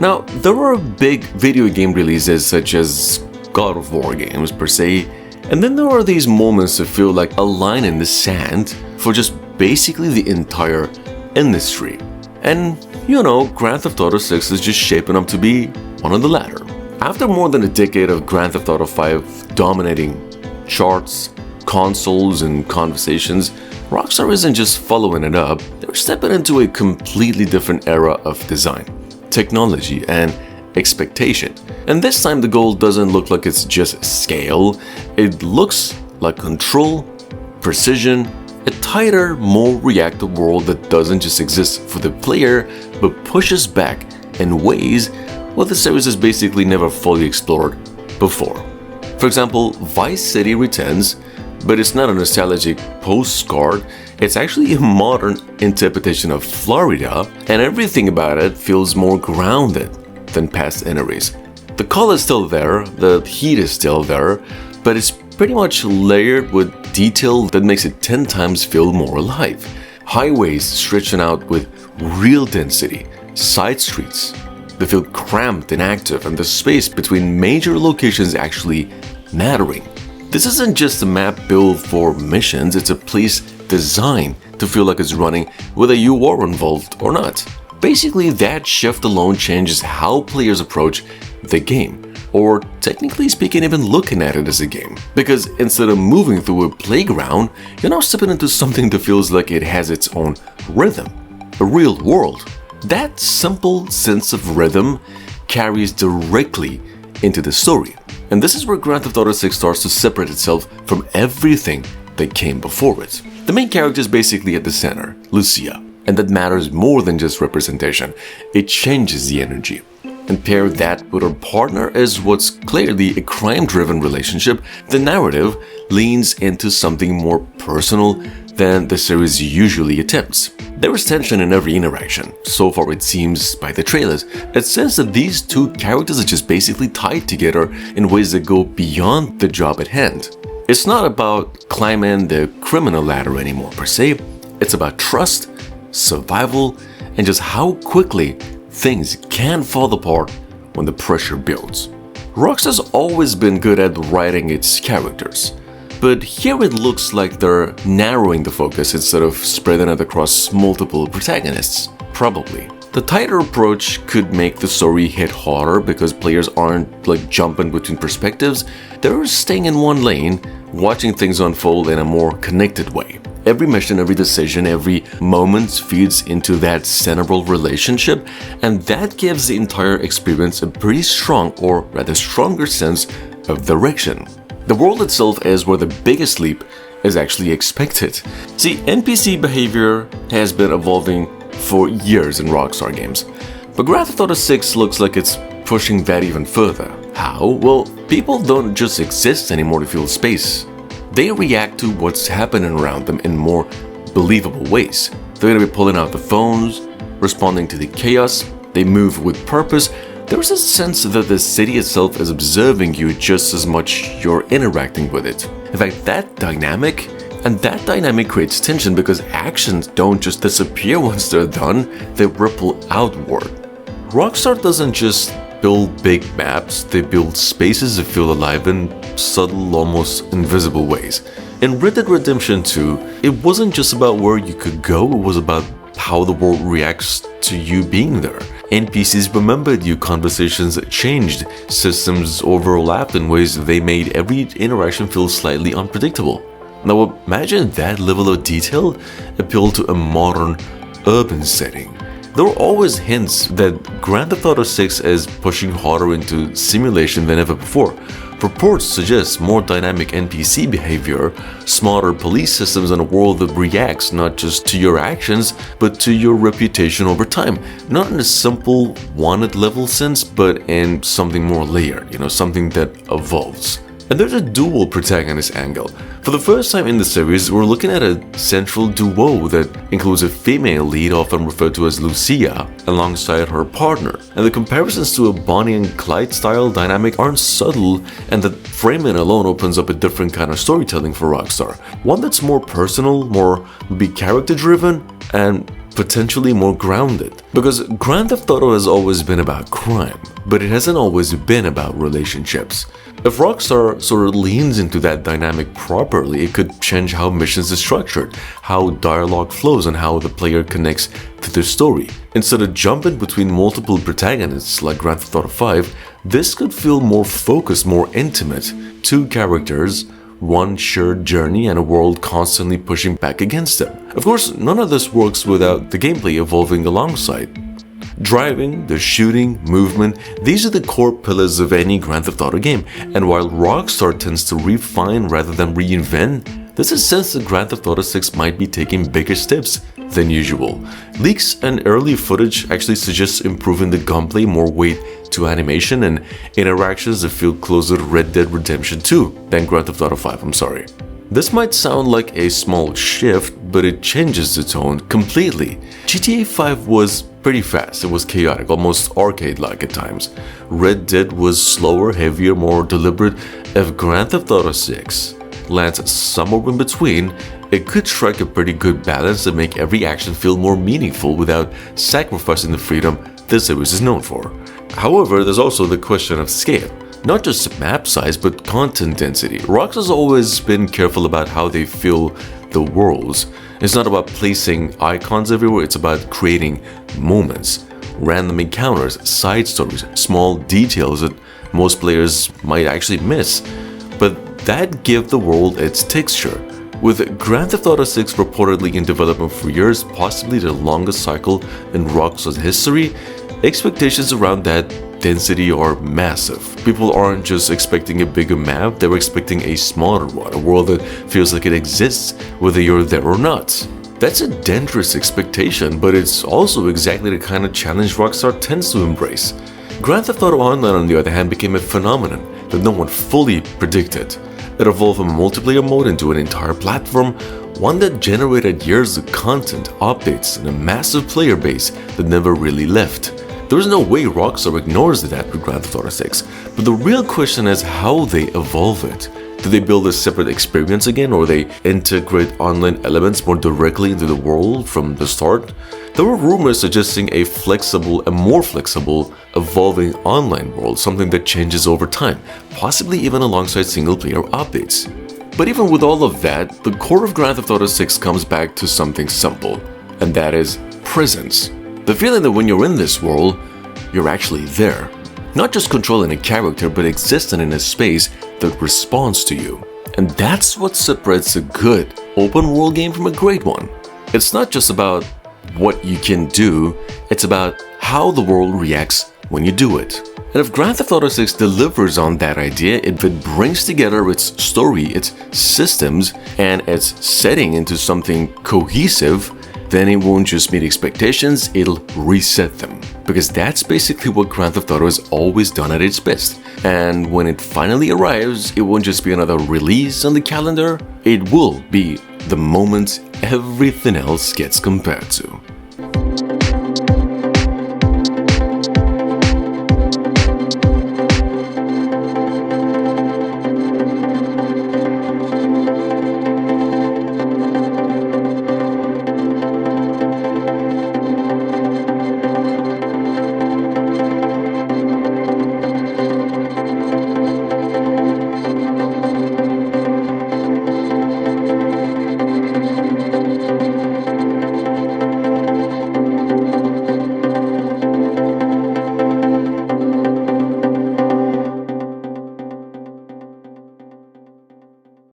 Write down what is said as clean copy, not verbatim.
Now, there are big video game releases such as God of War games per se, and then there are these moments that feel like a line in the sand for just basically the entire industry. And, Grand Theft Auto 6 is just shaping up to be one of the latter. After more than a decade of Grand Theft Auto 5 dominating charts, consoles, and conversations, Rockstar isn't just following it up, they're stepping into a completely different era of design, technology, and expectation. And this time the goal doesn't look like it's just scale, it looks like control, precision, a tighter, more reactive world that doesn't just exist for the player, but pushes back in ways where the series has basically never fully explored before. For example, Vice City returns, but it's not a nostalgic postcard, it's actually a modern interpretation of Florida, and everything about it feels more grounded than past entries. The color is still there, the heat is still there, but it's pretty much layered with detail that makes it 10 times feel more alive. Highways stretching out with real density, side streets that feel cramped and active, and the space between major locations actually mattering. This isn't just a map built for missions, it's a place designed to feel like it's running whether you are involved or not. Basically, that shift alone changes how players approach the game, or technically speaking, even looking at it as a game. Because instead of moving through a playground, you're now stepping into something that feels like it has its own rhythm, a real world. That simple sense of rhythm carries directly into the story. And this is where Grand Theft Auto 6 starts to separate itself from everything that came before it. The main character is basically at the center, Lucia, and that matters more than just representation. It changes the energy. And pair that with her partner as what's clearly a crime-driven relationship, the narrative leans into something more personal than the series usually attempts. There is tension in every interaction. So far it seems, by the trailers, it says that these two characters are just basically tied together in ways that go beyond the job at hand. It's not about climbing the criminal ladder anymore per se, it's about trust, survival, and just how quickly things can fall apart when the pressure builds. Rockstar's always been good at writing its characters, but here it looks like they're narrowing the focus instead of spreading it across multiple protagonists, probably. The tighter approach could make the story hit harder because players aren't jumping between perspectives, they're staying in one lane, watching things unfold in a more connected way. Every mission, every decision, every moment feeds into that central relationship, and that gives the entire experience a pretty strong, or rather stronger sense of direction. The world itself is where the biggest leap is actually expected. See, NPC behavior has been evolving for years in Rockstar games, but Grand Theft Auto 6 looks like it's pushing that even further. How? Well, people don't just exist anymore to fill space. They react to what's happening around them in more believable ways. They're gonna be pulling out the phones, responding to the chaos, they move with purpose. There's a sense that the city itself is observing you just as much you're interacting with it. In fact, that dynamic creates tension because actions don't just disappear once they're done, they ripple outward. Rockstar doesn't just build big maps, they build spaces that feel alive in subtle, almost invisible ways. In Red Dead Redemption 2, it wasn't just about where you could go, it was about how the world reacts to you being there. NPCs remembered you, conversations changed, systems overlapped in ways that they made every interaction feel slightly unpredictable. Now imagine that level of detail appealed to a modern urban setting. There are always hints that Grand Theft Auto 6 is pushing harder into simulation than ever before. Reports suggest more dynamic NPC behavior, smarter police systems, and a world that reacts not just to your actions, but to your reputation over time. Not in a simple, wanted level sense, but in something more layered, something that evolves. And there's a dual protagonist angle. For the first time in the series, we're looking at a central duo that includes a female lead, often referred to as Lucia, alongside her partner. And the comparisons to a Bonnie and Clyde style dynamic aren't subtle, and that framing alone opens up a different kind of storytelling for Rockstar. One that's more personal, more character driven, and potentially more grounded. Because Grand Theft Auto has always been about crime, but it hasn't always been about relationships. If Rockstar sort of leans into that dynamic properly, it could change how missions are structured, how dialogue flows, and how the player connects to the story. Instead of jumping between multiple protagonists like Grand Theft Auto 5, this could feel more focused, more intimate. Two characters, one shared journey, and a world constantly pushing back against them. Of course, none of this works without the gameplay evolving alongside. Driving, the shooting, movement, these are the core pillars of any Grand Theft Auto game, and while Rockstar tends to refine rather than reinvent, there's a sense that Grand Theft Auto 6 might be taking bigger steps than usual. Leaks and early footage actually suggest improving the gunplay, more weight to animation, and interactions that feel closer to Red Dead Redemption 2 than Grand Theft Auto 5, I'm sorry. This might sound like a small shift, but it changes the tone completely. GTA 5 was pretty fast, it was chaotic, almost arcade-like at times. Red Dead was slower, heavier, more deliberate. If Grand Theft Auto 6 lands somewhere in between, it could strike a pretty good balance and make every action feel more meaningful without sacrificing the freedom this series is known for. However, there's also the question of scale. Not just map size, but content density. Rockstar's always been careful about how they fill the worlds. It's not about placing icons everywhere, it's about creating moments, random encounters, side stories, small details that most players might actually miss, but that give the world its texture. With Grand Theft Auto 6 reportedly in development for years, possibly the longest cycle in Rockstar's history, expectations around that density are massive. People aren't just expecting a bigger map, they're expecting a smaller one, a world that feels like it exists whether you're there or not. That's a dangerous expectation, but it's also exactly the kind of challenge Rockstar tends to embrace. Grand Theft Auto Online, on the other hand, became a phenomenon that no one fully predicted. It evolved from a multiplayer mode into an entire platform, one that generated years of content, updates, and a massive player base that never really left. There is no way Rockstar ignores that with Grand Theft Auto 6, but the real question is how they evolve it. Do they build a separate experience again, or they integrate online elements more directly into the world from the start? There were rumors suggesting a more flexible, evolving online world, something that changes over time, possibly even alongside single-player updates. But even with all of that, the core of Grand Theft Auto 6 comes back to something simple, and that is presence. The feeling that when you're in this world, you're actually there. Not just controlling a character, but existing in a space that responds to you. And that's what separates a good open world game from a great one. It's not just about what you can do, it's about how the world reacts when you do it. And if Grand Theft Auto 6 delivers on that idea, if it brings together its story, its systems, and its setting into something cohesive, then it won't just meet expectations, it'll reset them. Because that's basically what Grand Theft Auto has always done at its best. And when it finally arrives, it won't just be another release on the calendar, it will be the moment everything else gets compared to.